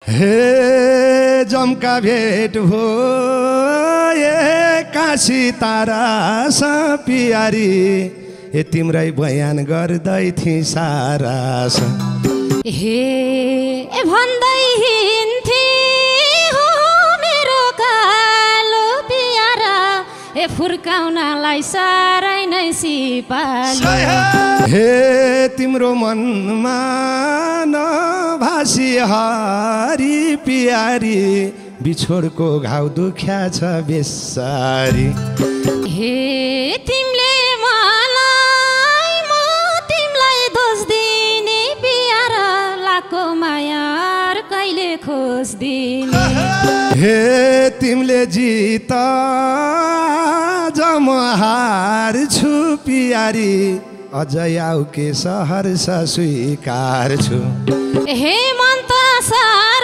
हे जमका भेट भो काशी तारा पियारी ए तिम्रै बयान गर्दै थिए सारा हे भन्दै हिँड्थे हो मेरो कालो पियारा ए फुर्काउनलाई सारै नै सिपालु हे तिम्रो मनमा नभासी हरी पियारी बिछोडको घाउ दुख्या छ बेसारी हे तिमीले मलाई म तिमीलाई दोष दिने पियारा लाको माया कहिले खोज्दिने हे तिमीले जित जमहार छु पियारी अझै आउ के सहर स्वीकार छु हे मन त सारो